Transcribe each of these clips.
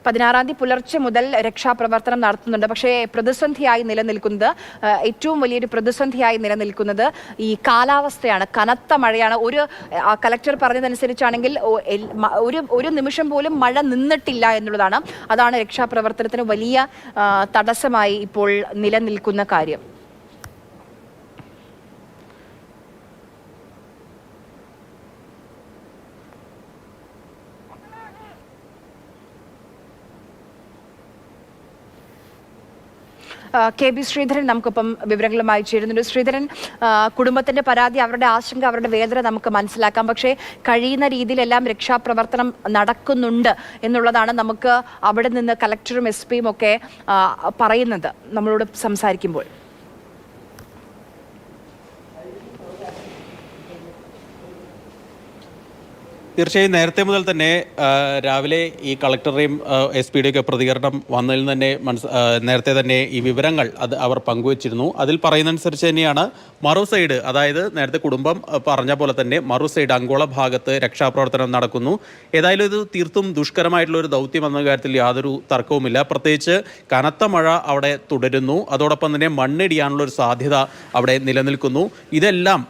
16-ാം തീയതി പുലർച്ചെ മുതൽ രക്ഷാപ്രവർത്തനം നടത്തുന്നുണ്ട്. പക്ഷേ പ്രതിസന്ധിയായി നിലനിൽക്കുന്നത് ഏറ്റവും വലിയൊരു പ്രതിസന്ധിയായി നിലനിൽക്കുന്നത് ഈ കാലാവസ്ഥയാണ്. കനത്ത മഴയാണ്. കലക്ടർ പറഞ്ഞതനുസരിച്ചാണെങ്കിൽ ഒരു നിമിഷം പോലും മഴ നിന്നിട്ടില്ല എന്നുള്ളതാണ്. അതാണ് രക്ഷാപ്രവർത്തനത്തിന് വലിയ തടസ്സമായി ഇപ്പോൾ നിലനിൽക്കുന്ന കാര്യം. കെ.ബി. ശ്രീധരൻ നമുക്കൊപ്പം വിവരങ്ങളുമായി ചേരുന്നുണ്ട്. ശ്രീധരൻ, കുടുംബത്തിന്റെ പരാതി, അവരുടെ ആശങ്ക, അവരുടെ വേദന നമുക്ക് മനസ്സിലാക്കാം. പക്ഷേ കഴിയുന്ന രീതിയിലെല്ലാം രക്ഷാപ്രവർത്തനം നടക്കുന്നുണ്ട് എന്നുള്ളതാണ് നമുക്ക് അവിടെ നിന്ന് കലക്ടറും SP-യും ഒക്കെ പറയുന്നത് നമ്മളോട് സംസാരിക്കുമ്പോൾ. തീർച്ചയായും നേരത്തെ മുതൽ തന്നെ രാവിലെ ഈ കളക്ടറുടെയും SP-യുടെയും ഒക്കെ പ്രതികരണം വന്നതിൽ തന്നെ നേരത്തെ തന്നെ ഈ വിവരങ്ങൾ അവർ പങ്കുവച്ചിരുന്നു. അതിൽ പറയുന്നതനുസരിച്ച് തന്നെയാണ് മറു സൈഡ്, അതായത് നേരത്തെ കുടുംബം പറഞ്ഞ പോലെ തന്നെ മറു സൈഡ് അങ്കോള ഭാഗത്ത് രക്ഷാപ്രവർത്തനം നടക്കുന്നു. ഏതായാലും ഇത് തീർത്തും ദുഷ്കരമായിട്ടുള്ള ഒരു ദൗത്യം എന്ന കാര്യത്തിൽ യാതൊരു തർക്കവുമില്ല. പ്രത്യേകിച്ച് കനത്ത മഴ അവിടെ തുടരുന്നു. അതോടൊപ്പം തന്നെ മണ്ണിടിയാനുള്ള ഒരു സാധ്യത അവിടെ നിലനിൽക്കുന്നു. ഇതെല്ലാം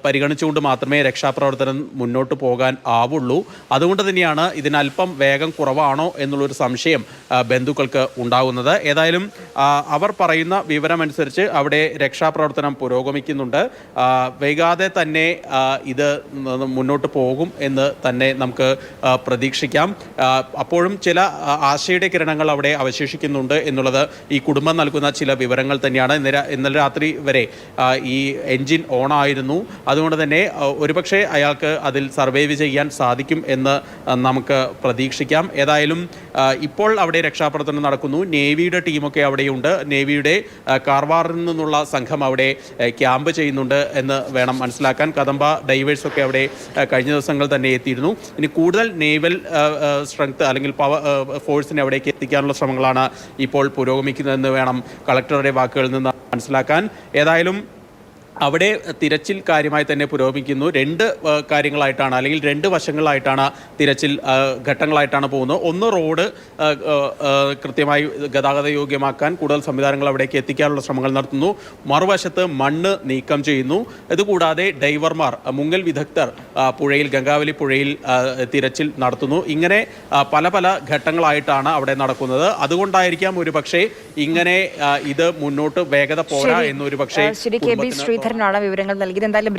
പരിഗണിച്ചുകൊണ്ട് മാത്രമേ രക്ഷാപ്രവർത്തനം മുന്നോട്ട് പോകാൻ ആവുള്ളൂ. അതുകൊണ്ട് തന്നെയാണ് ഇതിനല്പം വേഗം കുറവാണോ എന്നുള്ളൊരു സംശയം ബന്ധുക്കൾക്ക് ഉണ്ടാകുന്നത്. ഏതായാലും അവർ പറയുന്ന വിവരമനുസരിച്ച് അവിടെ രക്ഷാപ്രവർത്തനം പുരോഗമിക്കുന്നുണ്ട്. വൈകാതെ തന്നെ ഇത് മുന്നോട്ട് പോകും എന്ന് തന്നെ നമുക്ക് പ്രതീക്ഷിക്കാം. അപ്പോഴും ചില ആശയുടെ കിരണങ്ങൾ അവിടെ അവശേഷിക്കുന്നുണ്ട് എന്നുള്ളത് ഈ കുടുംബം നൽകുന്ന ചില വിവരങ്ങൾ തന്നെയാണ്. ഇന്നലെ രാത്രി വരെ ഈ എൻജിൻ ഓണായിരുന്നു. അതുകൊണ്ട് തന്നെ ഒരുപക്ഷെ അയാൾക്ക് അതിൽ സർവൈവ് ചെയ്യാൻ സാധിക്കും എന്ന് നമുക്ക് പ്രതീക്ഷിക്കാം. ഏതായാലും ഇപ്പോൾ അവിടെ രക്ഷാപ്രവർത്തനം നടക്കുന്നു. നേവിയുടെ ടീമൊക്കെ അവിടെയുണ്ട്. നേവിയുടെ കാർവാറിൽ നിന്നുള്ള സംഘം അവിടെ ക്യാമ്പ് ചെയ്യുന്നുണ്ട് എന്ന് വേണം മനസ്സിലാക്കാൻ. കദംബ ഡൈവേഴ്സൊക്കെ അവിടെ കഴിഞ്ഞ ദിവസങ്ങൾ തന്നെ എത്തിയിരുന്നു. ഇനി കൂടുതൽ നേവൽ സ്ട്രെങ്ത് അല്ലെങ്കിൽ പവർ ഫോഴ്സിനെ അവിടേക്ക് എത്തിക്കാനുള്ള ശ്രമങ്ങളാണ് ഇപ്പോൾ പുരോഗമിക്കുന്നതെന്ന് വേണം കളക്ടറുടെ വാക്കുകളിൽ നിന്ന് മനസ്സിലാക്കാൻ. ഏതായാലും അവിടെ തിരച്ചിൽ കാര്യമായി തന്നെ പുരോഗമിക്കുന്നു. രണ്ട് കാര്യങ്ങളായിട്ടാണ്, അല്ലെങ്കിൽ രണ്ട് വശങ്ങളായിട്ടാണ് തിരച്ചിൽ ഘട്ടങ്ങളായിട്ടാണ് പോകുന്നത്. ഒന്ന്, റോഡ് കൃത്യമായി ഗതാഗത യോഗ്യമാക്കാൻ കൂടുതൽ സംവിധാനങ്ങൾ അവിടേക്ക് എത്തിക്കാനുള്ള ശ്രമങ്ങൾ നടത്തുന്നു. മറുവശത്ത് മണ്ണ് നീക്കം ചെയ്യുന്നു. ഇതുകൂടാതെ ഡൈവർമാർ, മുങ്ങൽ വിദഗ്ധർ പുഴയിൽ, ഗംഗാവലി പുഴയിൽ തിരച്ചിൽ നടത്തുന്നു. ഇങ്ങനെ പല പല ഘട്ടങ്ങളായിട്ടാണ് അവിടെ നടക്കുന്നത്. അതുകൊണ്ടായിരിക്കാം ഒരു പക്ഷേ ഇങ്ങനെ ഇത് മുന്നോട്ട് വേഗത പോരാ എന്നൊരു പക്ഷേ വിവരങ്ങൾ നൽകിയത്. എന്തായാലും